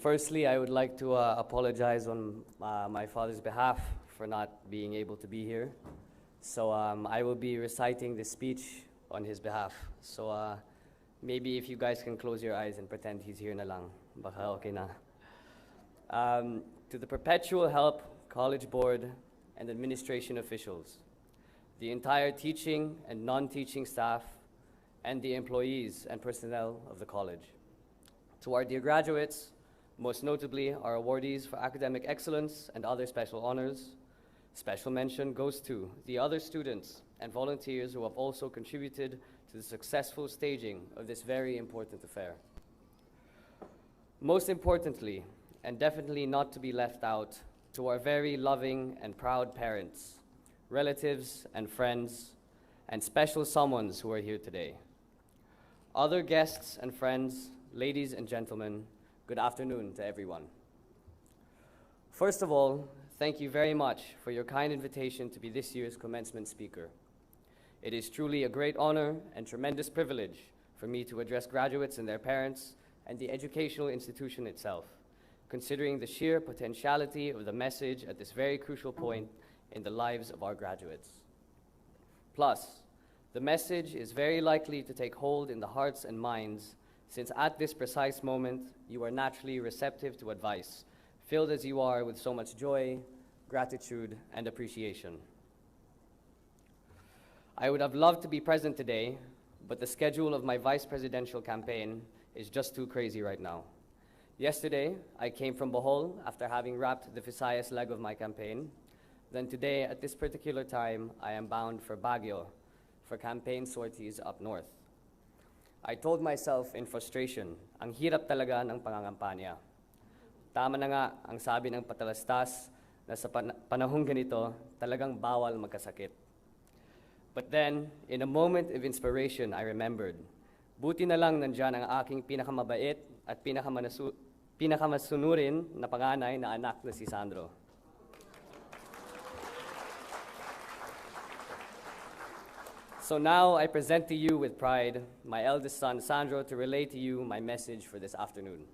Firstly, I would like to apologize on my father's behalf for not being able to be here. So I will be reciting this speech on his behalf. So maybe if you guys can close your eyes and pretend he's here na lang, baka okay na. To the Perpetual Help College Board and administration officials, the entire teaching and non-teaching staff, and the employees and personnel of the college. To our dear graduates, most notably our awardees for academic excellence and other special honors, special mention goes to the other students and volunteers who have also contributed to the successful staging of this very important affair. Most importantly, and definitely not to be left out, to our very loving and proud parents, relatives and friends, and special someones who are here today. Other guests and friends, ladies and gentlemen, good afternoon to everyone. First of all, thank you very much for your kind invitation to be this year's commencement speaker. It is truly a great honor and tremendous privilege for me to address graduates and their parents and the educational institution itself, considering the sheer potentiality of the message at this very crucial point in the lives of our graduates. Plus, the message is very likely to take hold in the hearts and minds, since at this precise moment, you are naturally receptive to advice, filled as you are with so much joy, gratitude, and appreciation. I would have loved to be present today, but the schedule of my vice presidential campaign is just too crazy right now. Yesterday, I came from Bohol after having wrapped the Visayas leg of my campaign. Then today, at this particular time, I am bound for Baguio for campaign sorties up north. I told myself in frustration, ang hirap talaga ng pangangampanya. Tama na nga ang sabi ng patalastas na sa panahong ganito, talagang bawal magkasakit. But then, in a moment of inspiration, I remembered, buti na lang nandyan ang aking pinakamabait at pinakamasunurin na panganay na anak na si Sandro. So now I present to you with pride my eldest son, Sandro, to relay to you my message for this afternoon.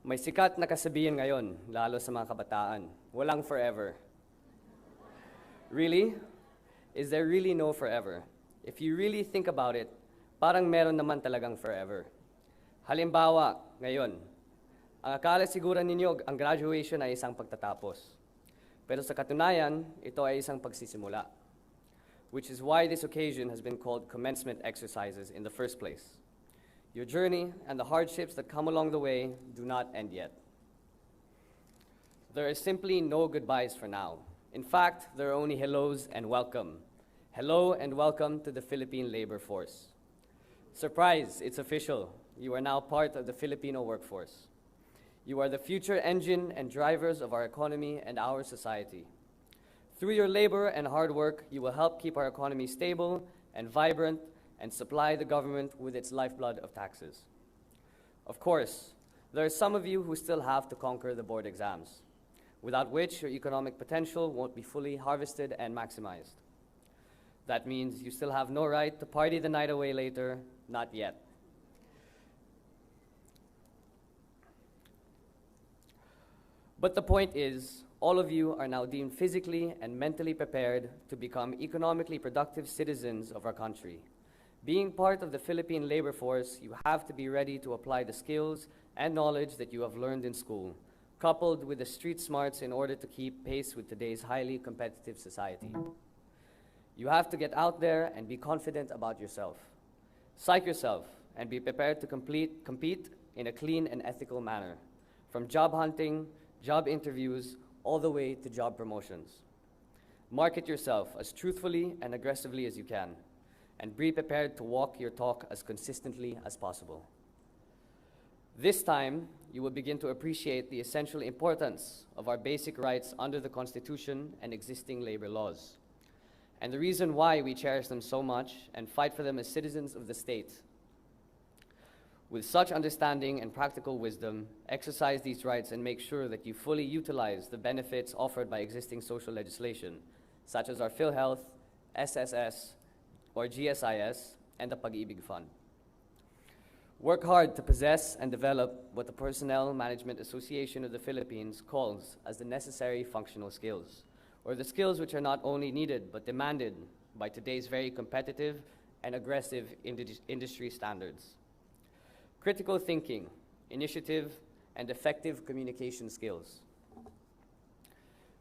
May sikat na kasabihan ngayon, lalo sa mga kabataan, walang forever. Really? Is there really no forever? If you really think about it, parang meron naman talagang forever. Halimbawa, ngayon, ang akala siguro ninyo ang graduation ay isang pagtatapos. Pero sa katunayan, ito ay isang pagsisimula, which is why this occasion has been called Commencement Exercises in the first place. Your journey and the hardships that come along the way do not end yet. There is simply no goodbyes for now. In fact, there are only hellos and welcome. Hello and welcome to the Philippine labor force. Surprise, it's official. You are now part of the Filipino workforce. You are the future engine and drivers of our economy and our society. Through your labor and hard work, you will help keep our economy stable and vibrant and supply the government with its lifeblood of taxes. Of course, there are some of you who still have to conquer the board exams, without which your economic potential won't be fully harvested and maximized. That means you still have no right to party the night away later, not yet. But the point is, all of you are now deemed physically and mentally prepared to become economically productive citizens of our country. Being part of the Philippine labor force, you have to be ready to apply the skills and knowledge that you have learned in school, coupled with the street smarts in order to keep pace with today's highly competitive society. You have to get out there and be confident about yourself. Psych yourself and be prepared to compete in a clean and ethical manner, from job hunting, job interviews, all the way to job promotions. Market yourself as truthfully and aggressively as you can, and be prepared to walk your talk as consistently as possible. This time, you will begin to appreciate the essential importance of our basic rights under the Constitution and existing labor laws, and the reason why we cherish them so much and fight for them as citizens of the state. With such understanding and practical wisdom, exercise these rights and make sure that you fully utilize the benefits offered by existing social legislation, such as our PhilHealth, SSS, or GSIS, and the Pag-ibig Fund. Work hard to possess and develop what the Personnel Management Association of the Philippines calls as the necessary functional skills, or the skills which are not only needed but demanded by today's very competitive and aggressive industry standards. Critical thinking, initiative, and effective communication skills.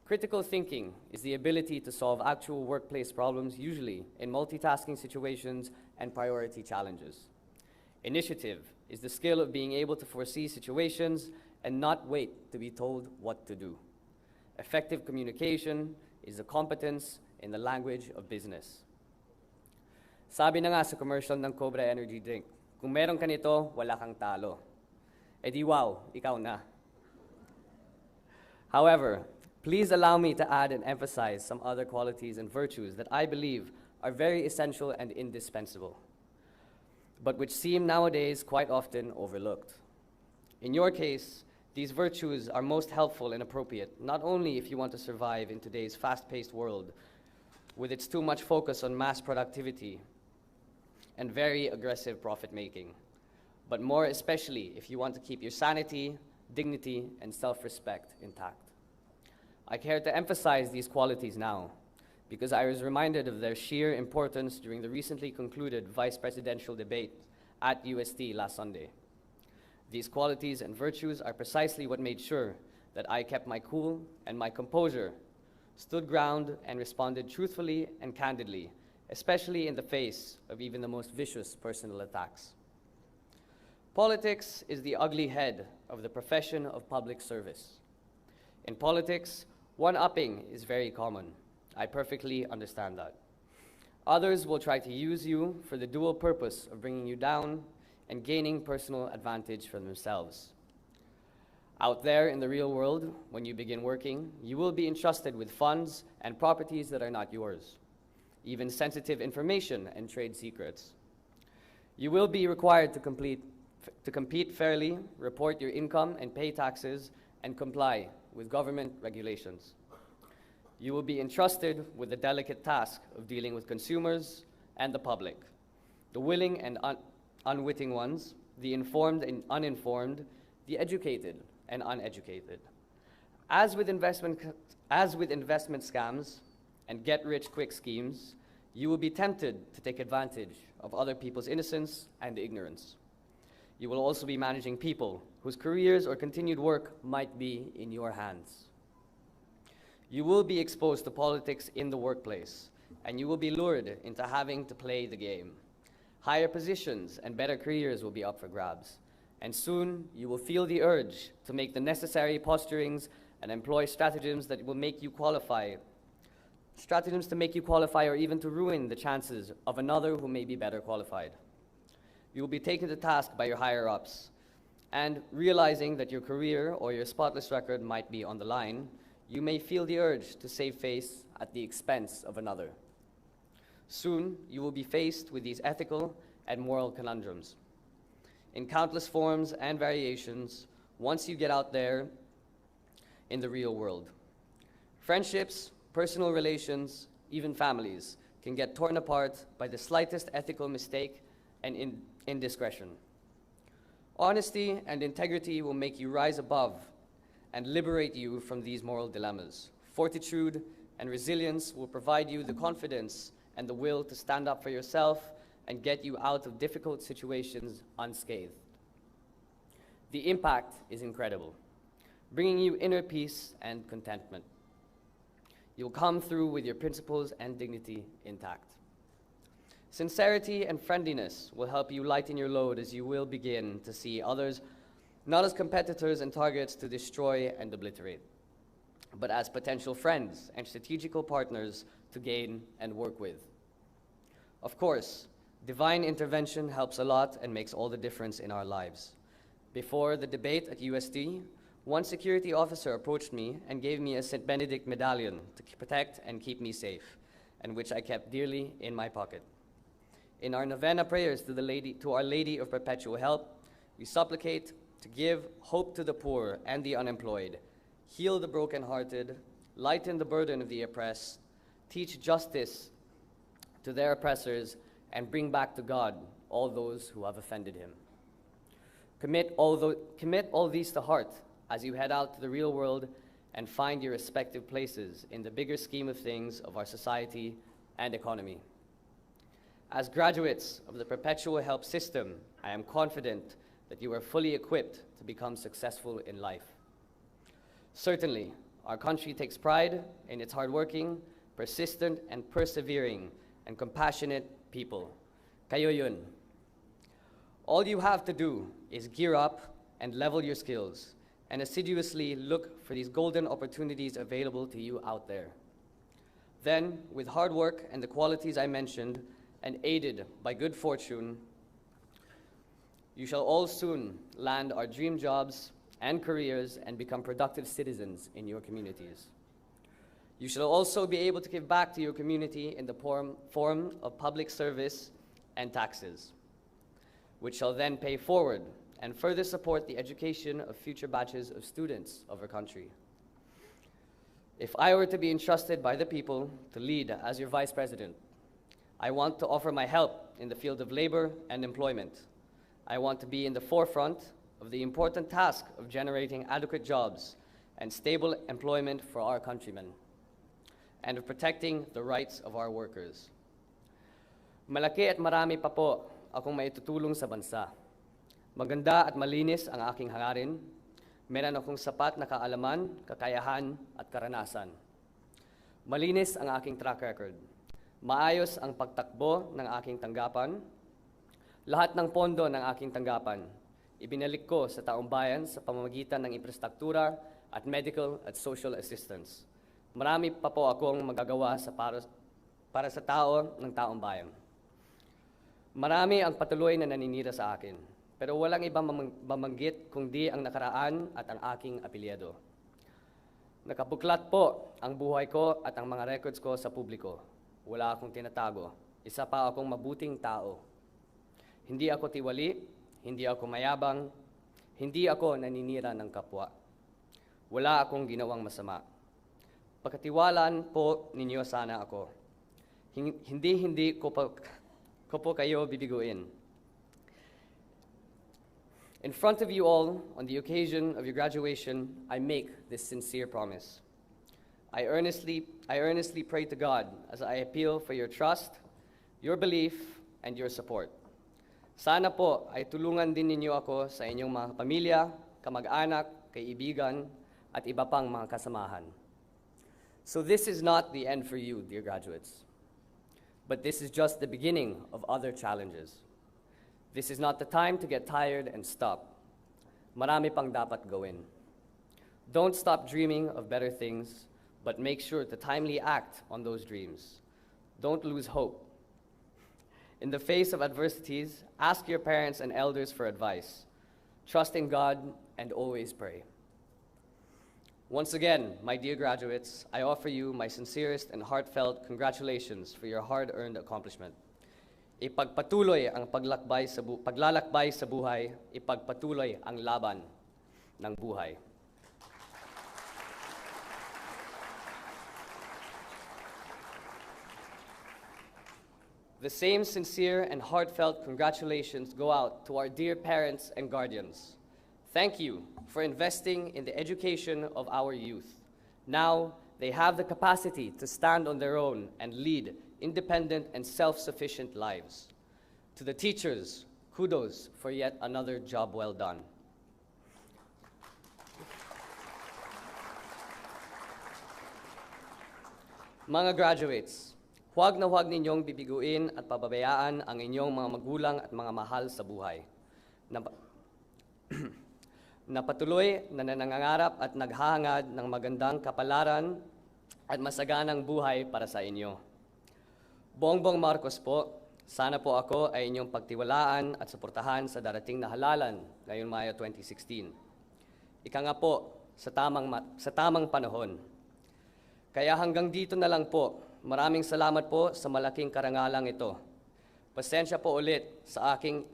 Critical thinking is the ability to solve actual workplace problems, usually in multitasking situations and priority challenges. Initiative is the skill of being able to foresee situations and not wait to be told what to do. Effective communication is the competence in the language of business. Sabi na nga sa commercial ng Cobra Energy Drink, kung meron ka nito, wala kang talo. E di wow, ikaw na. However, please allow me to add and emphasize some other qualities and virtues that I believe are very essential and indispensable, but which seem nowadays quite often overlooked. In your case, these virtues are most helpful and appropriate, not only if you want to survive in today's fast-paced world with its too much focus on mass productivity and very aggressive profit-making, but more especially if you want to keep your sanity, dignity, and self-respect intact. I care to emphasize these qualities now because I was reminded of their sheer importance during the recently concluded vice presidential debate at UST last Sunday. These qualities and virtues are precisely what made sure that I kept my cool and my composure, stood ground, and responded truthfully and candidly, especially in the face of even the most vicious personal attacks. Politics is the ugly head of the profession of public service. In politics, one-upping is very common. I perfectly understand that. Others will try to use you for the dual purpose of bringing you down and gaining personal advantage for themselves. Out there in the real world, when you begin working, you will be entrusted with funds and properties that are not yours, even sensitive information and trade secrets. You will be required to compete fairly, report your income and pay taxes, and comply with government regulations. You will be entrusted with the delicate task of dealing with consumers and the public, the willing and unwitting ones, the informed and uninformed, the educated and uneducated. As with investment scams and get-rich-quick schemes, you will be tempted to take advantage of other people's innocence and ignorance. You will also be managing people whose careers or continued work might be in your hands. You will be exposed to politics in the workplace, and you will be lured into having to play the game. Higher positions and better careers will be up for grabs, and soon you will feel the urge to make the necessary posturings and employ stratagems that will make you qualify, or even to ruin the chances of another who may be better qualified. You will be taken to task by your higher-ups, and realizing that your career or your spotless record might be on the line, you may feel the urge to save face at the expense of another. Soon, you will be faced with these ethical and moral conundrums in countless forms and variations once you get out there in the real world. Friendships, personal relations, even families can get torn apart by the slightest ethical mistake and indiscretion. Honesty and integrity will make you rise above and liberate you from these moral dilemmas. Fortitude and resilience will provide you the confidence and the will to stand up for yourself and get you out of difficult situations unscathed. The impact is incredible, bringing you inner peace and contentment. You'll come through with your principles and dignity intact. Sincerity and friendliness will help you lighten your load as you will begin to see others not as competitors and targets to destroy and obliterate, but as potential friends and strategical partners to gain and work with. Of course, divine intervention helps a lot and makes all the difference in our lives. Before the debate at UST, one security officer approached me and gave me a St. Benedict medallion to protect and keep me safe, and which I kept dearly in my pocket. In our novena prayers to Our Lady of Perpetual Help, we supplicate to give hope to the poor and the unemployed, heal the brokenhearted, lighten the burden of the oppressed, teach justice to their oppressors, and bring back to God all those who have offended him. Commit all these to heart as you head out to the real world and find your respective places in the bigger scheme of things of our society and economy. As graduates of the Perpetual Help System, I am confident that you are fully equipped to become successful in life. Certainly, our country takes pride in its hardworking, persistent, and persevering and compassionate people. Kayo yun. All you have to do is gear up and level your skills and assiduously look for these golden opportunities available to you out there. Then, with hard work and the qualities I mentioned, and aided by good fortune, you shall all soon land our dream jobs and careers and become productive citizens in your communities. You shall also be able to give back to your community in the form of public service and taxes, which shall then pay forward and further support the education of future batches of students of our country. If I were to be entrusted by the people to lead as your Vice President, I want to offer my help in the field of labor and employment. I want to be in the forefront of the important task of generating adequate jobs and stable employment for our countrymen, and of protecting the rights of our workers. Malaki at marami pa po akong maitutulong sa bansa. Maganda at malinis ang aking hangarin. Meron akong sapat na kaalaman, kakayahan at karanasan. Malinis ang aking track record. Maayos ang pagtakbo ng aking tanggapan. Lahat ng pondo ng aking tanggapan, ibinalik ko sa taong bayan sa pamamagitan ng infrastruktura at medical at social assistance. Marami pa po akong magagawa para sa tao ng taong bayan. Marami ang patuloy na naninira sa akin, pero walang ibang mamanggit kundi ang nakaraan at ang aking apelyido. Nakabuklat po ang buhay ko at ang mga records ko sa publiko. Wala akong tinatago. Isa pa akong mabuting tao. Hindi ako tiwali, hindi ako mayabang, hindi ako naninira ng kapwa. Wala akong ginawang masama. Pagkatiwalaan po ninyo sana ako. Hindi ko po kayo bibiguin. In front of you all, on the occasion of your graduation, I make this sincere promise. I earnestly pray to God as I appeal for your trust, your belief, and your support. Sana po ay tulungan din ninyo ako sa inyong mga pamilya, kamag-anak, kaibigan, at iba pang mga kasamahan. So this is not the end for you, dear graduates, but this is just the beginning of other challenges. This is not the time to get tired and stop. Marami pang dapat gawin. Don't stop dreaming of better things, but make sure to timely act on those dreams. Don't lose hope. In the face of adversities, ask your parents and elders for advice. Trust in God and always pray. Once again, my dear graduates, I offer you my sincerest and heartfelt congratulations for your hard-earned accomplishment. Ipagpatuloy ang paglalakbay sa buhay, ipagpatuloy ang laban ng buhay. The same sincere and heartfelt congratulations go out to our dear parents and guardians. Thank you for investing in the education of our youth. Now, they have the capacity to stand on their own and lead independent and self-sufficient lives. To the teachers, kudos for yet another job well done. Mga graduates, huwag na huwag ninyong bibiguin at pababayaan ang inyong mga magulang at mga mahal sa buhay. Na patuloy na nangangarap at naghahangad ng magandang kapalaran at masaganang buhay para sa inyo. Bongbong Marcos po, sana po ako ay inyong pagtiwalaan at suportahan sa darating na halalan ngayong Mayo 2016. Ika nga po, sa tamang panahon. Kaya hanggang dito na lang po. Maraming salamat po sa malaking karangalang ito. Pasensya po ulit sa aking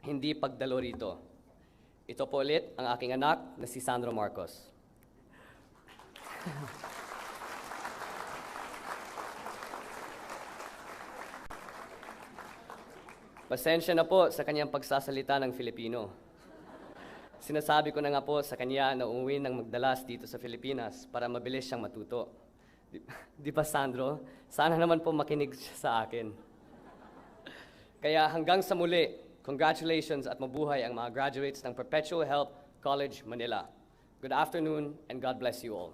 hindi pagdalo rito. Ito po ulit ang aking anak na si Sandro Marcos. Pasensya na po sa kanyang pagsasalita ng Filipino. Sinasabi ko na nga po sa kanya na umuwi ng magdalas dito sa Pilipinas para mabilis siyang matuto. Di ba, Sandro? Sana naman po makinig siya sa akin. Kaya hanggang sa muli, congratulations at mabuhay ang mga graduates ng Perpetual Help College, Manila. Good afternoon and God bless you all.